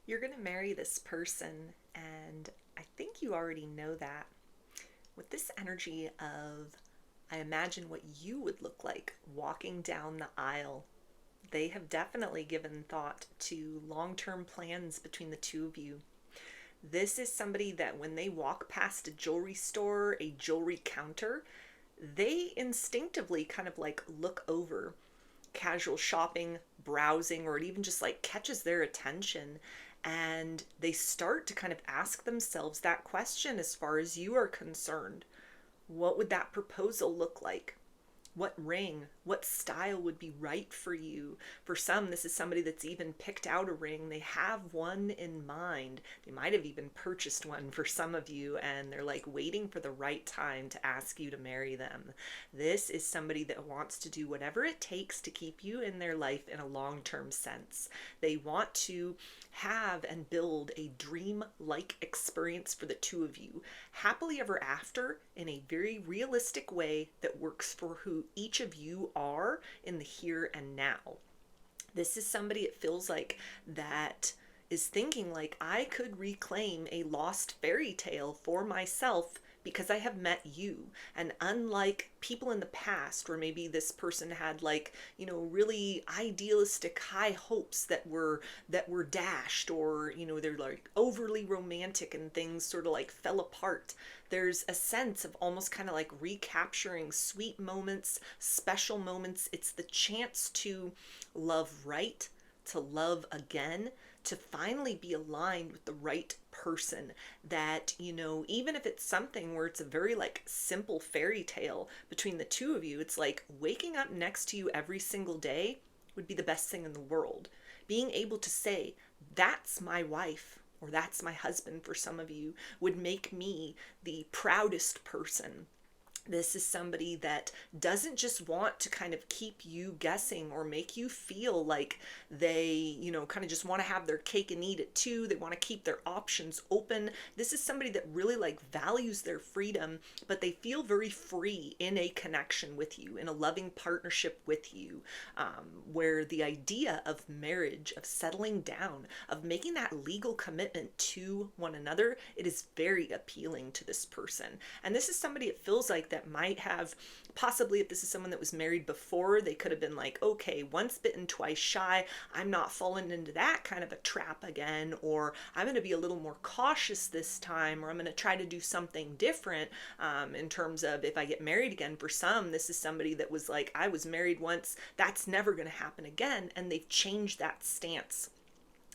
You're going to marry this person, and I think you already know that. With this energy of, I imagine what you would look like walking down the aisle. They have definitely given thought to long term plans between the two of you. This is somebody that when they walk past a jewelry store, a jewelry counter, they instinctively kind of like look over casual shopping, browsing, or it even just like catches their attention. And they start to kind of ask themselves that question as far as you are concerned. What would that proposal look like? What ring, what style would be right for you? For some, this is somebody that's even picked out a ring. They have one in mind. They might have even purchased one for some of you, and they're like waiting for the right time to ask you to marry them. This is somebody that wants to do whatever it takes to keep you in their life in a long-term sense. They want to have and build a dream-like experience for the two of you, happily ever after, in a very realistic way that works for who each of you are in the here and now. This is somebody, it feels like, that is thinking like, I could reclaim a lost fairy tale for myself because I have met you. And unlike people in the past where maybe this person had like, really idealistic high hopes that were dashed, or they're like overly romantic and things sort of like fell apart. There's a sense of almost kind of like recapturing sweet moments, special moments. It's the chance to love right, to love again, to finally be aligned with the right person. That, even if it's something where it's a very like simple fairy tale between the two of you, it's like waking up next to you every single day would be the best thing in the world. Being able to say, that's my wife, or that's my husband for some of you, would make me the proudest person. This is somebody that doesn't just want to kind of keep you guessing or make you feel like they, kind of just want to have their cake and eat it too. They want to keep their options open. This is somebody that really like values their freedom, but they feel very free in a connection with you, in a loving partnership with you, where the idea of marriage, of settling down, of making that legal commitment to one another, it is very appealing to this person. And this is somebody, it feels like, that might have, possibly if this is someone that was married before, they could have been like, okay, once bitten, twice shy. I'm not falling into that kind of a trap again, or I'm going to be a little more cautious this time, or I'm going to try to do something different in terms of if I get married again. For some, this is somebody that was like, I was married once, that's never going to happen again, and they've changed that stance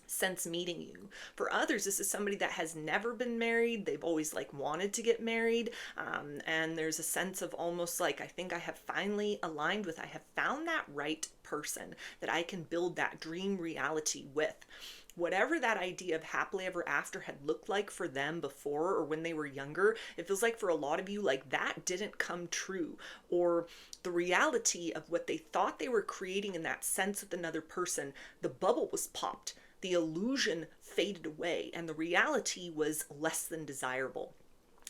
since meeting you. For others, this is somebody that has never been married. They've always like wanted to get married. And there's a sense of almost like, I think I have finally aligned with, I have found that right person that I can build that dream reality with. Whatever that idea of happily ever after had looked like for them before or when they were younger, it feels like for a lot of you, like that didn't come true, or the reality of what they thought they were creating in that sense with another person, the bubble was popped. The illusion faded away, and the reality was less than desirable.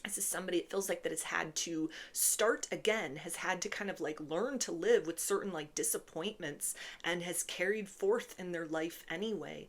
This is somebody, it feels like, that has had to start again, has had to kind of like learn to live with certain like disappointments, and has carried forth in their life anyway.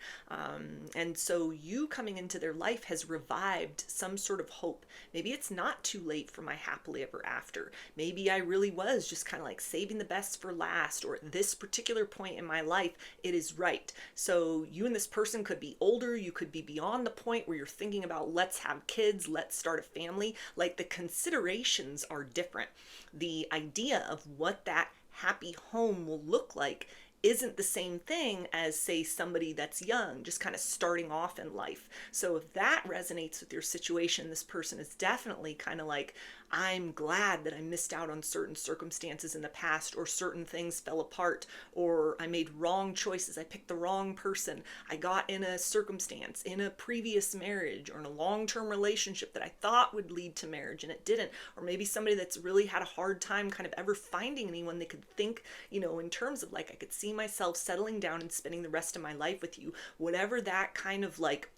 And so you coming into their life has revived some sort of hope. Maybe it's not too late for my happily ever after. Maybe I really was just kind of like saving the best for last, or at this particular point in my life, it is right. So you and this person could be older, you could be beyond the point where you're thinking about, let's have kids, let's start a family. Like the considerations are different. The idea of what that happy home will look like isn't the same thing as, say, somebody that's young, just kind of starting off in life. So if that resonates with your situation, this person is definitely kind of like, I'm glad that I missed out on certain circumstances in the past, or certain things fell apart, or I made wrong choices. I picked the wrong person. I got in a circumstance in a previous marriage or in a long-term relationship that I thought would lead to marriage and it didn't. Or maybe somebody that's really had a hard time kind of ever finding anyone they could think, in terms of like, I could see myself settling down and spending the rest of my life with you. Whatever that kind of like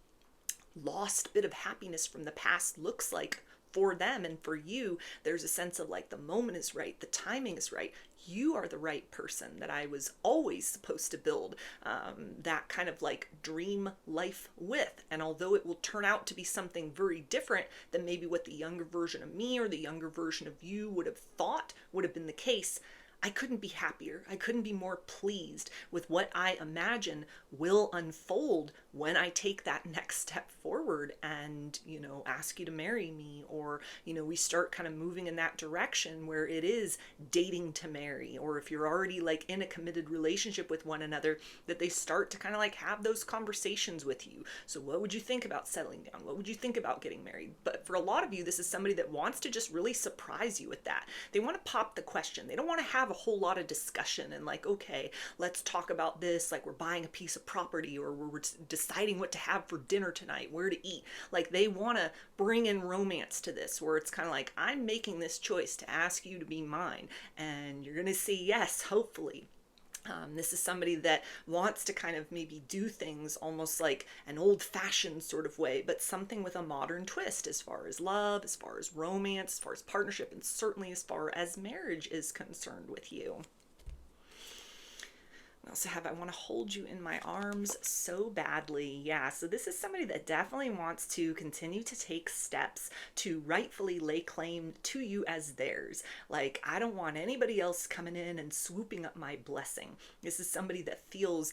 lost bit of happiness from the past looks like for them and for you, there's a sense of like the moment is right, the timing is right. You are the right person that I was always supposed to build that kind of like dream life with. And although it will turn out to be something very different than maybe what the younger version of me or the younger version of you would have thought would have been the case, I couldn't be happier. I couldn't be more pleased with what I imagine will unfold when I take that next step forward and, ask you to marry me, or, we start kind of moving in that direction where it is dating to marry, or if you're already like in a committed relationship with one another, that they start to kind of like have those conversations with you. So what would you think about settling down? What would you think about getting married? But for a lot of you, this is somebody that wants to just really surprise you with that. They want to pop the question. They don't want to have a whole lot of discussion and like, okay, let's talk about this, like we're buying a piece of property, or we're deciding what to have for dinner tonight, where to eat. Like they want to bring in romance to this, where it's kind of like, I'm making this choice to ask you to be mine, and you're going to say yes, hopefully. This is somebody that wants to kind of maybe do things almost like an old-fashioned sort of way, but something with a modern twist as far as love, as far as romance, as far as partnership, and certainly as far as marriage is concerned with you. I also have, I want to hold you in my arms so badly. Yeah, so this is somebody that definitely wants to continue to take steps to rightfully lay claim to you as theirs. Like, I don't want anybody else coming in and swooping up my blessing. This is somebody that feels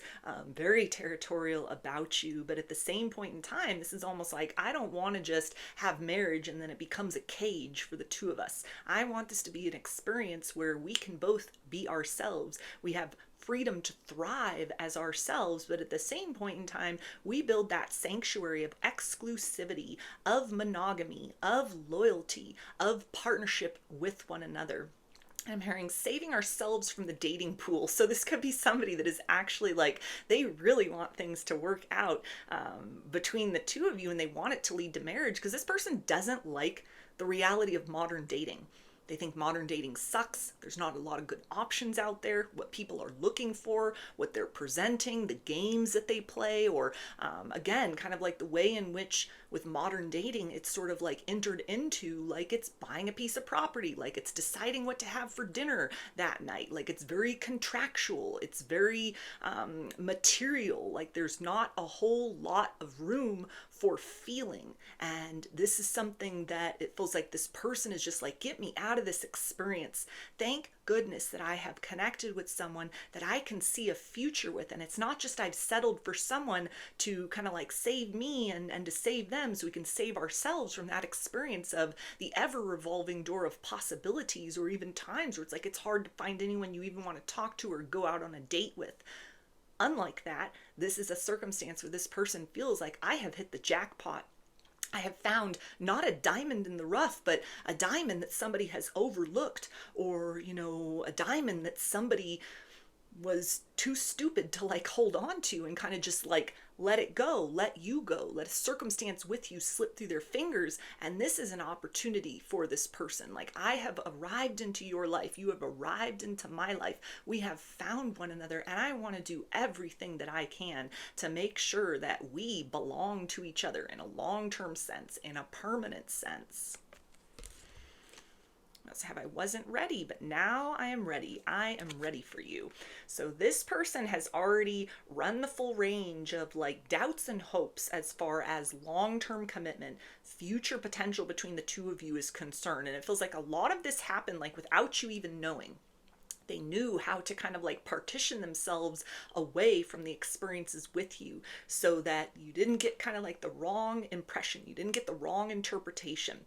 very territorial about you, but at the same point in time, this is almost like, I don't want to just have marriage and then it becomes a cage for the two of us. I want this to be an experience where we can both be ourselves. We have freedom to thrive as ourselves, but at the same point in time, we build that sanctuary of exclusivity, of monogamy, of loyalty, of partnership with one another. I'm hearing saving ourselves from the dating pool. So this could be somebody that is actually like, they really want things to work out between the two of you, and they want it to lead to marriage, because this person doesn't like the reality of modern dating. They think modern dating sucks. There's not a lot of good options out there, what people are looking for, what they're presenting, the games that they play, or again, kind of like the way in which with modern dating, it's sort of like entered into like it's buying a piece of property, like it's deciding what to have for dinner that night. Like it's very contractual. It's very material. Like there's not a whole lot of room for feeling. And this is something that it feels like this person is just like, get me out of this experience. Thank goodness that I have connected with someone that I can see a future with. And it's not just I've settled for someone to kind of like save me and to save them so we can save ourselves from that experience of the ever revolving door of possibilities, or even times where it's like it's hard to find anyone you even want to talk to or go out on a date with. Unlike that, this is a circumstance where this person feels like, I have hit the jackpot. I have found not a diamond in the rough, but a diamond that somebody has overlooked, or, a diamond that somebody was too stupid to like hold on to and kind of just like let it go, let you go, let a circumstance with you slip through their fingers. And this is an opportunity for this person. Like, I have arrived into your life. You have arrived into my life. We have found one another, and I want to do everything that I can to make sure that we belong to each other in a long-term sense, in a permanent sense. I wasn't ready, but now I am ready. I am ready for you. So this person has already run the full range of like doubts and hopes as far as long-term commitment, future potential between the two of you is concerned. And it feels like a lot of this happened like without you even knowing. They knew how to kind of like partition themselves away from the experiences with you so that you didn't get kind of like the wrong impression. You didn't get the wrong interpretation.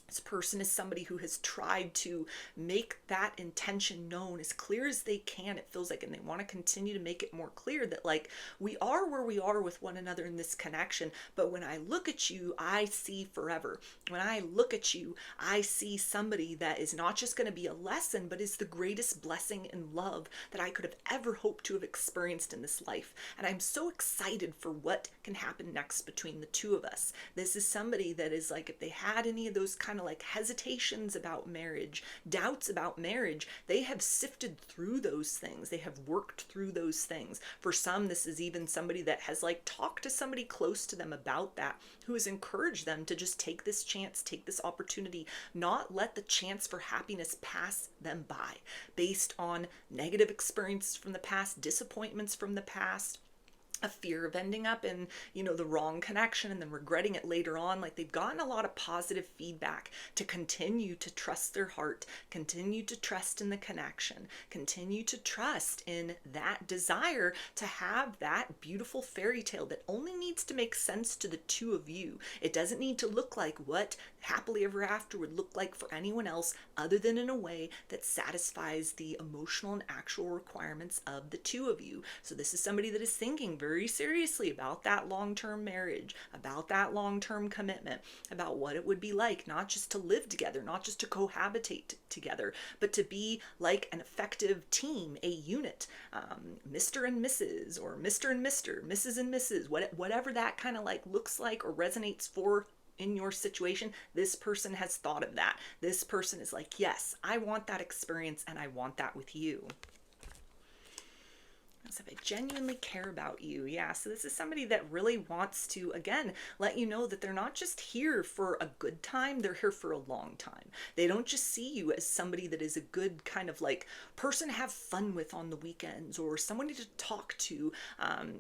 This person is somebody who has tried to make that intention known as clear as they can, it feels like, and they want to continue to make it more clear that like we are where we are with one another in this connection, but when I look at you, I see forever. When I look at you, I see somebody that is not just going to be a lesson, but is the greatest blessing and love that I could have ever hoped to have experienced in this life. And I'm so excited for what can happen next between the two of us. This is somebody that is like, if they had any of those kind kind of like hesitations about marriage, doubts about marriage, they have sifted through those things. They have worked through those things. For some, this is even somebody that has like talked to somebody close to them about that, who has encouraged them to just take this chance, take this opportunity, not let the chance for happiness pass them by based on negative experiences from the past, disappointments from the past, a fear of ending up in, the wrong connection and then regretting it later on. Like, they've gotten a lot of positive feedback to continue to trust their heart, continue to trust in the connection, continue to trust in that desire to have that beautiful fairy tale that only needs to make sense to the two of you. It doesn't need to look like what happily ever after would look like for anyone else, other than in a way that satisfies the emotional and actual requirements of the two of you. So this is somebody that is thinking very seriously about that long-term marriage, about that long-term commitment, about what it would be like, not just to live together, not just to cohabitate together, but to be like an effective team, a unit, Mr. and Mrs., or Mr. and Mr., Mrs. and Mrs., whatever that kind of like looks like or resonates for in your situation. This person has thought of that. This person is like, yes, I want that experience and I want that with you. If I genuinely care about you. Yeah, so this is somebody that really wants to, again, let you know that they're not just here for a good time, they're here for a long time. They don't just see you as somebody that is a good kind of like person to have fun with on the weekends, or somebody to talk to,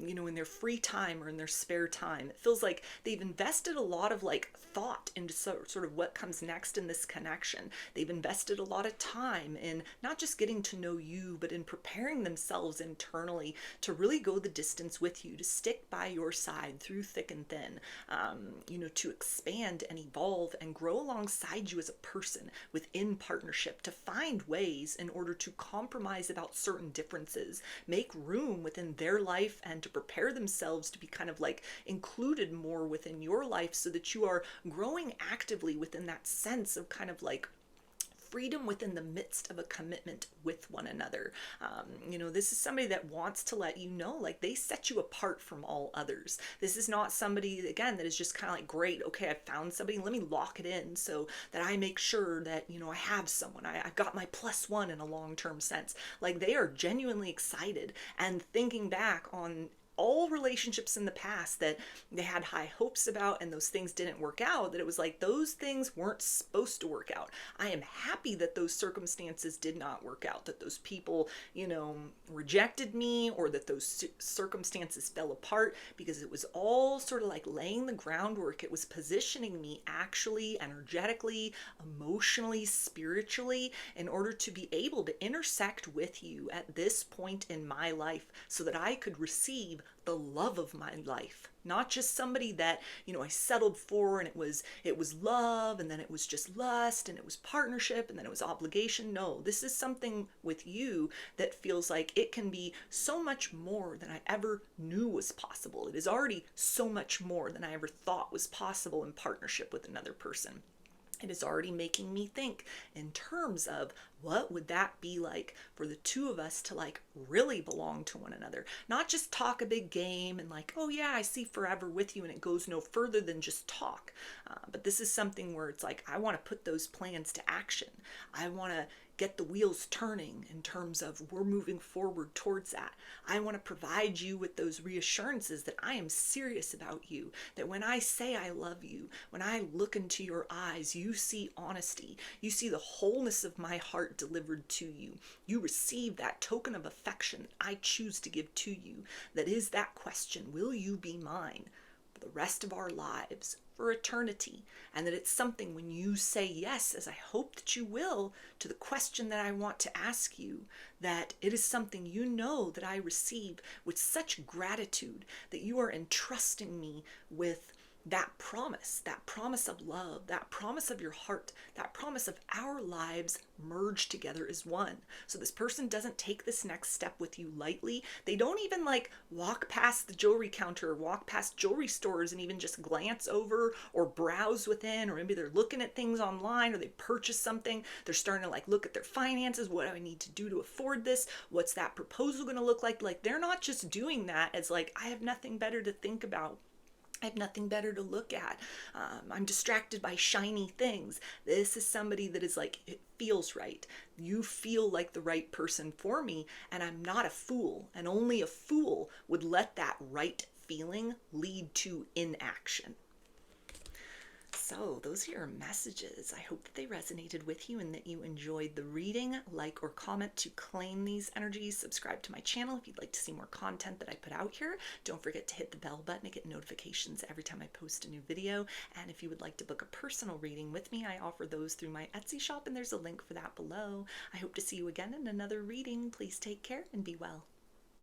in their free time or in their spare time. It feels like they've invested a lot of like thought into sort of what comes next in this connection. They've invested a lot of time in not just getting to know you, but in preparing themselves internally to really go the distance with you, to stick by your side through thick and thin, to expand and evolve and grow alongside you as a person within partnership, to find ways in order to compromise about certain differences, make room within their life, and to prepare themselves to be kind of like included more within your life, so that you are growing actively within that sense of kind of like freedom within the midst of a commitment with one another. This is somebody that wants to let you know, like, they set you apart from all others. This is not somebody, again, that is just kind of like, great, okay, I found somebody, let me lock it in so that I make sure that, I have someone, I've got my plus one in a long-term sense. Like, they are genuinely excited and thinking back on all relationships in the past that they had high hopes about and those things didn't work out, that it was like those things weren't supposed to work out. I am happy that those circumstances did not work out, that those people, rejected me, or that those circumstances fell apart, because it was all sort of like laying the groundwork. It was positioning me actually, energetically, emotionally, spiritually, in order to be able to intersect with you at this point in my life, so that I could receive the love of my life, not just somebody that, I settled for and it was love, and then it was just lust, and it was partnership, and then it was obligation. No, this is something with you that feels like it can be so much more than I ever knew was possible. It is already so much more than I ever thought was possible in partnership with another person. It is already making me think in terms of what would that be like for the two of us to like really belong to one another, not just talk a big game and like, oh yeah, I see forever with you, and it goes no further than just talk. But this is something where it's like, I want to put those plans to action. I want to get the wheels turning in terms of we're moving forward towards that. I want to provide you with those reassurances that I am serious about you, that when I say I love you, when I look into your eyes, you see honesty, you see the wholeness of my heart delivered to you. You receive that token of affection I choose to give to you, that is that question, will you be mine for the rest of our lives, for eternity? And that it's something, when you say yes, as I hope that you will, to the question that I want to ask you, that it is something that I receive with such gratitude, that you are entrusting me with that promise of love, that promise of your heart, that promise of our lives merged together as one. So this person doesn't take this next step with you lightly. They don't even like walk past the jewelry counter, or walk past jewelry stores and even just glance over or browse within, or maybe they're looking at things online, or they purchase something. They're starting to like look at their finances. What do I need to do to afford this? What's that proposal going to look like? Like, they're not just doing that as like, I have nothing better to think about. I have nothing better to look at. I'm distracted by shiny things. This is somebody that is like, it feels right. You feel like the right person for me, and I'm not a fool. And only a fool would let that right feeling lead to inaction. So, those are your messages. I hope that they resonated with you and that you enjoyed the reading. Like or comment to claim these energies. Subscribe to my channel if you'd like to see more content that I put out here. Don't forget to hit the bell button to get notifications every time I post a new video. And if you would like to book a personal reading with me, I offer those through my Etsy shop, and there's a link for that below. I hope to see you again in another reading. Please take care and be well.